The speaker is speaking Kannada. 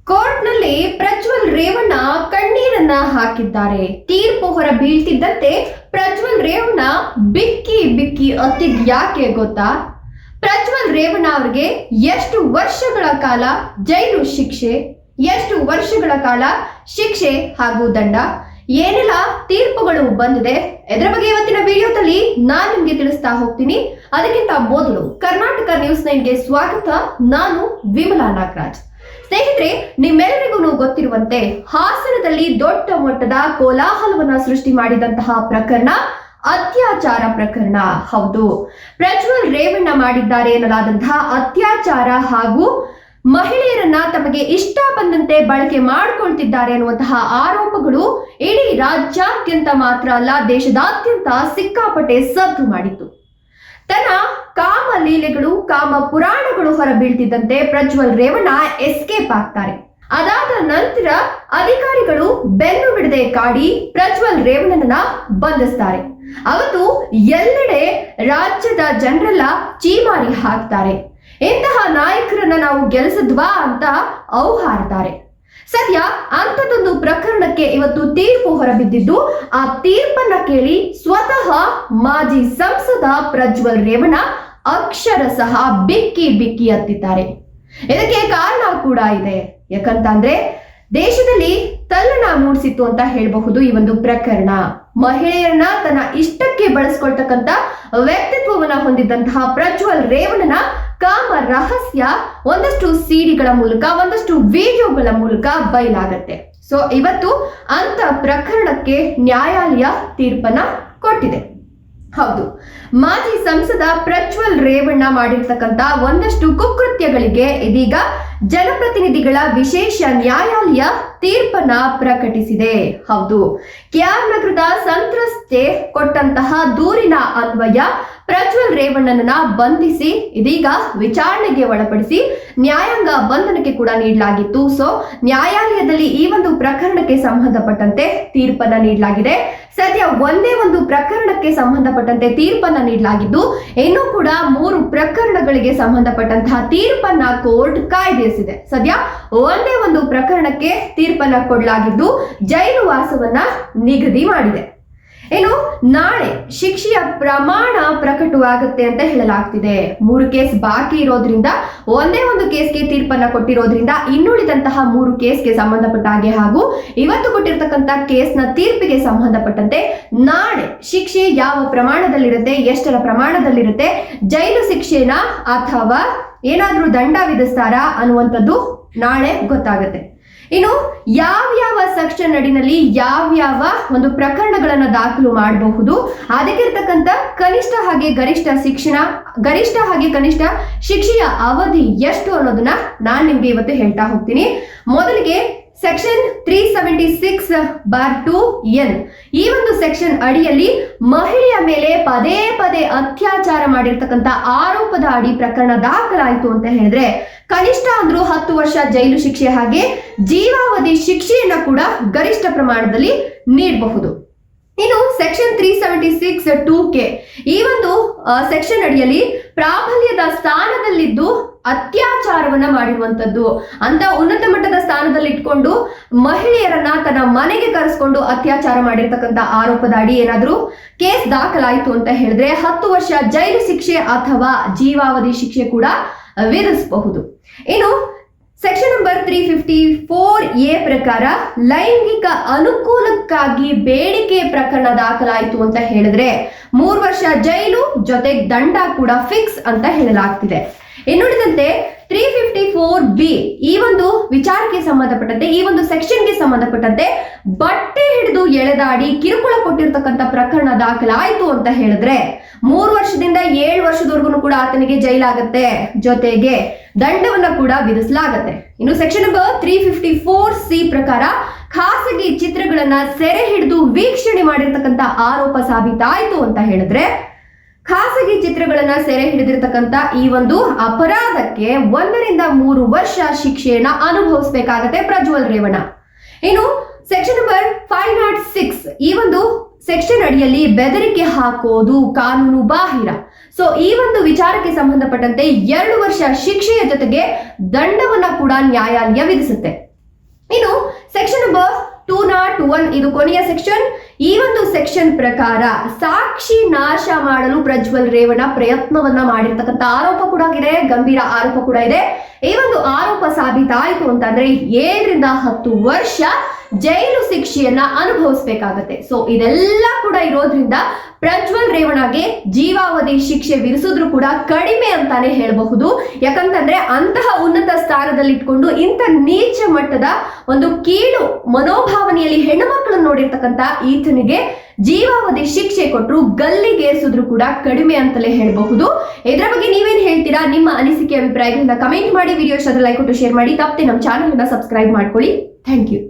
ಕೋರ್ಟ್ನಲ್ಲಿ ಪ್ರಜ್ವಲ್ ರೇವಣ್ಣ ಕಣ್ಣೀರನ್ನ ಹಾಕಿದ್ದಾರೆ. ತೀರ್ಪು ಹೊರ ಬೀಳ್ತಿದ್ದಂತೆ ಪ್ರಜ್ವಲ್ ರೇವಣ್ಣ ಬಿಕ್ಕಿ ಬಿಕ್ಕಿ ಅತ್ತಿದ್ ಯಾಕೆ ಗೊತ್ತಾ? ಪ್ರಜ್ವಲ್ ರೇವಣ್ಣ ಅವರಿಗೆ ಎಷ್ಟು ವರ್ಷಗಳ ಕಾಲ ಜೈಲು ಶಿಕ್ಷೆ, ಎಷ್ಟು ವರ್ಷಗಳ ಕಾಲ ಶಿಕ್ಷೆ ಹಾಗೂ ದಂಡ, ಏನೆಲ್ಲ ತೀರ್ಪುಗಳು ಬಂದಿದೆ, ಇದರ ಬಗ್ಗೆ ಇವತ್ತಿನ ವಿಡಿಯೋದಲ್ಲಿ ನಾನು ನಿಮ್ಗೆ ತಿಳಿಸ್ತಾ ಹೋಗ್ತೀನಿ. ಅದಕ್ಕಿಂತ ಮೊದಲು ಕರ್ನಾಟಕ ನ್ಯೂಸ್ 9ಗೆ ಸ್ವಾಗತ. ನಾನು ವಿಮಲಾ ನಾಗರಾಜ್. ಸ್ನೇಹಿತರೆ, ನಿಮ್ಮೆಲ್ಲರಿಗೂ ಗೊತ್ತಿರುವಂತೆ ಹಾಸನದಲ್ಲಿ ದೊಡ್ಡ ಮಟ್ಟದ ಕೋಲಾಹಲವನ್ನ ಸೃಷ್ಟಿ ಮಾಡಿದಂತಹ ಪ್ರಕರಣ ಅತ್ಯಾಚಾರ ಪ್ರಕರಣ. ಹೌದು, ಪ್ರಜ್ವಲ್ ರೇವಣ್ಣ ಮಾಡಿದ್ದಾರೆ ಎನ್ನಲಾದಂತಹ ಅತ್ಯಾಚಾರ ಹಾಗೂ ಮಹಿಳೆಯರನ್ನ ತಮಗೆ ಇಷ್ಟ ಬಂದಂತೆ ಬಳಕೆ ಮಾಡಿಕೊಳ್ತಿದ್ದಾರೆ ಅನ್ನುವಂತಹ ಆರೋಪಗಳು ಇಡೀ ರಾಜ್ಯಾದ್ಯಂತ ಮಾತ್ರ ಅಲ್ಲ, ದೇಶದಾದ್ಯಂತ ಸಿಕ್ಕಾಪಟ್ಟೆ ಸದ್ದು ಮಾಡಿತ್ತು. ತನ್ನ ಕಾಮ ಲೀಲೆಗಳು, ಕಾಮ ಪುರಾಣಗಳು ಹೊರಬೀಳ್ತಿದ್ದಂತೆ ಪ್ರಜ್ವಲ್ ರೇವಣ್ಣ ಎಸ್ಕೇಪ್ ಆಗ್ತಾರೆ. ಅದಾದ ನಂತರ ಅಧಿಕಾರಿಗಳು ಬೆನ್ನು ಬಿಡದೆ ಕಾಡಿ ಪ್ರಜ್ವಲ್ ರೇವಣ್ಣನನ್ನ ಬಂಧಿಸ್ತಾರೆ. ಅವತ್ತು ಎಲ್ಲೆಡೆ ರಾಜ್ಯದ ಜನರೆಲ್ಲ ಚೀಮಾರಿ ಹಾಕ್ತಾರೆ. ಇಂತಹ ನಾಯಕರನ್ನ ನಾವು ಗೆಲ್ಲಿಸಿದ್ವಾ ಅಂತ ಔಹಾರ್ತಾರೆ. ಸದ್ಯ ಅಂಥದ್ದೊಂದು ಪ್ರಕರಣಕ್ಕೆ ಇವತ್ತು ತೀರ್ಪು ಹೊರಬಿದ್ದಿದ್ದು, ಆ ತೀರ್ಪನ್ನ ಕೇಳಿ ಸ್ವತಃ ಮಾಜಿ ಸಂಸದ ಪ್ರಜ್ವಲ್ ರೇವಣ್ಣ ಅಕ್ಷರಶಃ ಬಿಕ್ಕಿ ಬಿಕ್ಕಿ ಅತ್ತಿದ್ದಾರೆ. ಇದಕ್ಕೆ ಕಾರಣ ಕೂಡ ಇದೆ. ಯಾಕಂತಂದ್ರೆ ದೇಶದಲ್ಲಿ ತಲ್ಲಣ ಮೂಡಿಸಿತ್ತು ಅಂತ ಹೇಳಬಹುದು ಈ ಒಂದು ಪ್ರಕರಣ. ಮಹಿಳೆಯರನ್ನ ತನ್ನ ಇಷ್ಟಕ್ಕೆ ಬಳಸ್ಕೊಳ್ತಕ್ಕಂತ ವ್ಯಕ್ತಿತ್ವವನ್ನ ಹೊಂದಿದ್ದಂತಹ ಪ್ರಜ್ವಲ್ ರೇವಣ್ಣನ ಕಾಮ ರಹಸ್ಯ ಒಂದಷ್ಟು ಸಿಡಿಗಳ ಮೂಲಕ, ಒಂದಷ್ಟು ವಿಡಿಯೋಗಳ ಮೂಲಕ ಬಯಲಾಗತ್ತೆ. ಸೊ ಇವತ್ತು ಅಂತ ಪ್ರಕರಣಕ್ಕೆ ನ್ಯಾಯಾಲಯ ತೀರ್ಪನ್ನ ಕೊಟ್ಟಿದೆ. ಹೌದು, ಮಾಜಿ ಸಂಸದ ಪ್ರಜ್ವಲ್ ರೇವಣ್ಣ ಮಾಡಿರ್ತಕ್ಕಂತ ಒಂದಷ್ಟು ಕುಕೃತ್ಯಗಳಿಗೆ ಇದೀಗ ಜನಪ್ರತಿನಿಧಿಗಳ ವಿಶೇಷ ನ್ಯಾಯಾಲಯ ತೀರ್ಪನ್ನ ಪ್ರಕಟಿಸಿದೆ. ಹೌದು, ಕೆಆರ್ ನಗರದ ಸಂತ್ರಸ್ತೆ ಕೊಟ್ಟಂತಹ ದೂರಿನ ಅನ್ವಯ ಪ್ರಜ್ವಲ್ ರೇವಣ್ಣನನ್ನ ಬಂಧಿಸಿ ಇದೀಗ ವಿಚಾರಣೆಗೆ ಒಳಪಡಿಸಿ ನ್ಯಾಯಾಂಗ ಬಂಧನಕ್ಕೆ ಕೂಡ ನೀಡಲಾಗಿತ್ತು. ಸೊ ನ್ಯಾಯಾಲಯದಲ್ಲಿ ಈ ಒಂದು ಪ್ರಕರಣಕ್ಕೆ ಸಂಬಂಧಪಟ್ಟಂತೆ ತೀರ್ಪನ್ನ ನೀಡಲಾಗಿದೆ. ಸದ್ಯ ಒಂದೇ ಒಂದು ಪ್ರಕರಣಕ್ಕೆ ಸಂಬಂಧಪಟ್ಟಂತೆ ತೀರ್ಪನ್ನ ನೀಡಲಾಗಿದ್ದು, ಇನ್ನೂ ಕೂಡ 3 ಪ್ರಕರಣಗಳಿಗೆ ಸಂಬಂಧಪಟ್ಟಂತಹ ತೀರ್ಪನ್ನ ಕೋರ್ಟ್ ಕಾಯ್ದಿರಿಸಿದೆ. ಸದ್ಯ ಒಂದೇ ಒಂದು ಪ್ರಕರಣಕ್ಕೆ ತೀರ್ಪನ್ನ ಕೊಡಲಾಗಿದ್ದು, ಜೈಲು ವಾಸವನ್ನ ನಿಗದಿ ಮಾಡಿದೆ. ಇನ್ನು ನಾಳೆ ಶಿಕ್ಷೆಯ ಪ್ರಮಾಣ ಪ್ರಕಟವಾಗುತ್ತೆ ಅಂತ ಹೇಳಲಾಗ್ತಿದೆ. 3 ಕೇಸ್ ಬಾಕಿ ಇರೋದ್ರಿಂದ, ಒಂದೇ ಒಂದು ಕೇಸ್ಗೆ ತೀರ್ಪನ್ನ ಕೊಟ್ಟಿರೋದ್ರಿಂದ ಇನ್ನುಳಿದಂತಹ 3 ಕೇಸ್ಗೆ ಸಂಬಂಧಪಟ್ಟ ಹಾಗೆ ಹಾಗೂ ಇವತ್ತು ಕೊಟ್ಟಿರ್ತಕ್ಕಂಥ ಕೇಸ್ನ ತೀರ್ಪಿಗೆ ಸಂಬಂಧಪಟ್ಟಂತೆ ನಾಳೆ ಶಿಕ್ಷೆ ಯಾವ ಪ್ರಮಾಣದಲ್ಲಿರುತ್ತೆ, ಎಷ್ಟರ ಪ್ರಮಾಣದಲ್ಲಿರುತ್ತೆ, ಜೈಲು ಶಿಕ್ಷೆನ ಅಥವಾ ಏನಾದ್ರೂ ದಂಡ ವಿಧಿಸ್ತಾರಾ ಅನ್ನುವಂಥದ್ದು ನಾಳೆ ಗೊತ್ತಾಗುತ್ತೆ. ಇನ್ನು ಯಾವ್ಯಾವ ಸೆಕ್ಷನ್ ಅಡಿನಲ್ಲಿ ಯಾವ್ಯಾವ ಒಂದು ಪ್ರಕರಣಗಳನ್ನ ದಾಖಲು ಮಾಡಬಹುದು, ಅದಕ್ಕಿರ್ತಕ್ಕಂಥ ಕನಿಷ್ಠ ಹಾಗೆ ಗರಿಷ್ಠ ಗರಿಷ್ಠ ಹಾಗೆ ಕನಿಷ್ಠ ಶಿಕ್ಷೆಯ ಅವಧಿ ಎಷ್ಟು ಅನ್ನೋದನ್ನ ನಾನು ನಿಮ್ಗೆ ಇವತ್ತು ಹೇಳ್ತಾ ಹೋಗ್ತೀನಿ. ಮೊದಲಿಗೆ ಸೆಕ್ಷನ್ 376(2)(n) ಈ ಒಂದು ಸೆಕ್ಷನ್ ಅಡಿಯಲ್ಲಿ ಮಹಿಳೆಯ ಮೇಲೆ ಪದೇ ಪದೇ ಅತ್ಯಾಚಾರ ಮಾಡಿರ್ತಕ್ಕಂಥ ಆರೋಪದ ಅಡಿ ಪ್ರಕರಣ ದಾಖಲಾಯಿತು ಅಂತ ಹೇಳಿದ್ರೆ ಕನಿಷ್ಠ ಅಂದ್ರೂ 10 ವರ್ಷ ಜೈಲು ಶಿಕ್ಷೆ ಹಾಗೆ ಜೀವಾವಧಿ ಶಿಕ್ಷೆಯನ್ನ ಕೂಡ ಗರಿಷ್ಠ ಪ್ರಮಾಣದಲ್ಲಿ ನೀಡಬಹುದು. ಇನ್ನು ಸೆಕ್ಷನ್ 376(2)(k) ಈ ಒಂದು ಸೆಕ್ಷನ್ ಅಡಿಯಲ್ಲಿ ಪ್ರಾಬಲ್ಯದ ಸ್ಥಾನದಲ್ಲಿದ್ದು ಅತ್ಯಾಚಾರವನ್ನ ಮಾಡಿರುವಂತದ್ದು ಅಂತ ಉನ್ನತ ಮಟ್ಟದ ಸ್ಥಾನದಲ್ಲಿ ಇಟ್ಕೊಂಡು ಮಹಿಳೆಯರನ್ನ ತನ್ನ ಮನೆಗೆ ಕರೆಸ್ಕೊಂಡು ಅತ್ಯಾಚಾರ ಮಾಡಿರ್ತಕ್ಕಂಥ ಆರೋಪದ ಅಡಿ ಏನಾದ್ರೂ ಕೇಸ್ ದಾಖಲಾಯಿತು ಅಂತ ಹೇಳಿದ್ರೆ 10 ವರ್ಷ ಜೈಲು ಶಿಕ್ಷೆ ಅಥವಾ ಜೀವಾವಧಿ ಶಿಕ್ಷೆ ಕೂಡ ವಿಧಿಸಬಹುದು. ಇನ್ನು ಸೆಕ್ಷನ್ ನಂಬರ್ 354(a) ಪ್ರಕಾರ ಲೈಂಗಿಕ ಅನುಕೂಲಕ್ಕಾಗಿ ಬೇಡಿಕೆ ಪ್ರಕರಣ ದಾಖಲಾಯಿತು ಅಂತ ಹೇಳಿದ್ರೆ 3 ವರ್ಷ ಜೈಲು ಜೊತೆಗೆ ದಂಡ ಕೂಡ ಫಿಕ್ಸ್ ಅಂತ ಹೇಳಲಾಗ್ತಿದೆ. ಇನ್ನುಳಿದಂತೆ 354(b) ಈ ಒಂದು ವಿಚಾರಕ್ಕೆ ಸಂಬಂಧಪಟ್ಟಂತೆ, ಈ ಒಂದು ಸೆಕ್ಷನ್ಗೆ ಸಂಬಂಧಪಟ್ಟಂತೆ ಬಟ್ಟೆ ಹಿಡಿದು ಎಳೆದಾಡಿ ಕಿರುಕುಳ ಕೊಟ್ಟಿರ್ತಕ್ಕಂಥ ಪ್ರಕರಣ ದಾಖಲಾಯಿತು ಅಂತ ಹೇಳಿದ್ರೆ 3 ವರ್ಷದಿಂದ 7 ವರ್ಷದವರೆಗೂ ಕೂಡ ಆತನಿಗೆ ಜೈಲಾಗತ್ತೆ, ಜೊತೆಗೆ ದಂಡವನ್ನ ಕೂಡ ವಿಧಿಸಲಾಗತ್ತೆ. ಇನ್ನು ಸೆಕ್ಷನ್ ನಂಬರ್ 354(c) ಪ್ರಕಾರ ಖಾಸಗಿ ಚಿತ್ರಗಳನ್ನ ಸೆರೆ ಹಿಡಿದು ವೀಕ್ಷಣೆ ಮಾಡಿರ್ತಕ್ಕಂಥ ಆರೋಪ ಸಾಬೀತಾಯಿತು ಅಂತ ಹೇಳಿದ್ರೆ ಖಾಸಗಿ ಚಿತ್ರಗಳನ್ನ ಸೆರೆ ಹಿಡಿದಿರ್ತಕ್ಕಂಥ ಈ ಒಂದು ಅಪರಾಧಕ್ಕೆ 1 ರಿಂದ 3 ವರ್ಷ ಶಿಕ್ಷೆಯನ್ನ ಅನುಭವಿಸಬೇಕಾಗತ್ತೆ ಪ್ರಜ್ವಲ್ ರೇವಣ್ಣ. ಇನ್ನು ಸೆಕ್ಷನ್ ನಂಬರ್ 506 ಈ ಒಂದು ಸೆಕ್ಷನ್ ಅಡಿಯಲ್ಲಿ ಬೆದರಿಕೆ ಹಾಕೋದು ಕಾನೂನು ಬಾಹಿರ. ಸೊ ಈ ಒಂದು ವಿಚಾರಕ್ಕೆ ಸಂಬಂಧಪಟ್ಟಂತೆ 2 ವರ್ಷ ಶಿಕ್ಷೆಯ ಜೊತೆಗೆ ದಂಡವನ್ನ ಕೂಡ ನ್ಯಾಯಾಲಯ ವಿಧಿಸುತ್ತೆ. ಇನ್ನು ಸೆಕ್ಷನ್ ನಂಬರ್ 201 ಇದು ಕೊನೆಯ ಸೆಕ್ಷನ್. ಈ ಒಂದು ಸೆಕ್ಷನ್ ಪ್ರಕಾರ ಸಾಕ್ಷಿ ನಾಶ ಮಾಡಲು ಪ್ರಜ್ವಲ್ ರೇವಣ್ಣ ಪ್ರಯತ್ನವನ್ನ ಮಾಡಿರ್ತಕ್ಕಂಥ ಆರೋಪ ಕೂಡ ಇದೆ, ಗಂಭೀರ ಆರೋಪ ಕೂಡ ಇದೆ. ಈ ಒಂದು ಆರೋಪ ಸಾಬೀತಾಯಿತು ಅಂತಂದ್ರೆ 7ರಿಂದ 10 ವರ್ಷ ಜೈಲು ಶಿಕ್ಷೆಯನ್ನ ಅನುಭವಿಸಬೇಕಾಗತ್ತೆ. ಸೊ ಇದೆಲ್ಲ ಕೂಡ ಇರೋದ್ರಿಂದ ಪ್ರಜ್ವಲ್ ರೇವಣ್ಣಗೆ ಜೀವಾವಧಿ ಶಿಕ್ಷೆ ವಿಧಿಸಿದ್ರು ಕೂಡ ಕಡಿಮೆ ಅಂತಾನೆ ಹೇಳಬಹುದು. ಯಾಕಂತಂದ್ರೆ ಅಂತಹ ಉನ್ನತ ಸ್ಥಾನದಲ್ಲಿ ಇಟ್ಕೊಂಡು ಇಂಥ ನೀಚ ಮಟ್ಟದ ಒಂದು ಕೀಳು ಮನೋಭಾವನೆಯಲ್ಲಿ ಹೆಣ್ಣು ಮಕ್ಕಳನ್ನು ನೋಡಿರ್ತಕ್ಕಂಥ ಈತನಿಗೆ ಜೀವಾವಧಿ ಶಿಕ್ಷೆ ಕೊಟ್ಟರು ಗಲ್ಲಿಗೇರಿಸಿದ್ರು ಕೂಡ ಕಡಿಮೆ ಅಂತಲೇ ಹೇಳಬಹುದು. ಇದರ ಬಗ್ಗೆ ನೀವೇನ್ ಹೇಳ್ತೀರಾ? ನಿಮ್ಮ ಅನಿಸಿಕೆ ಅಭಿಪ್ರಾಯಗಳನ್ನ ಕಮೆಂಟ್ ಮಾಡಿ, ವಿಡಿಯೋ ಇಷ್ಟ ಲೈಕ್ ಕೊಟ್ಟು ಶೇರ್ ಮಾಡಿ, ತಪ್ಪದೆ ನಮ್ಮ ಚಾನೆಲ್ ಅನ್ನ ಸಬ್ಸ್ಕ್ರೈಬ್ ಮಾಡ್ಕೊಳ್ಳಿ. Thank you.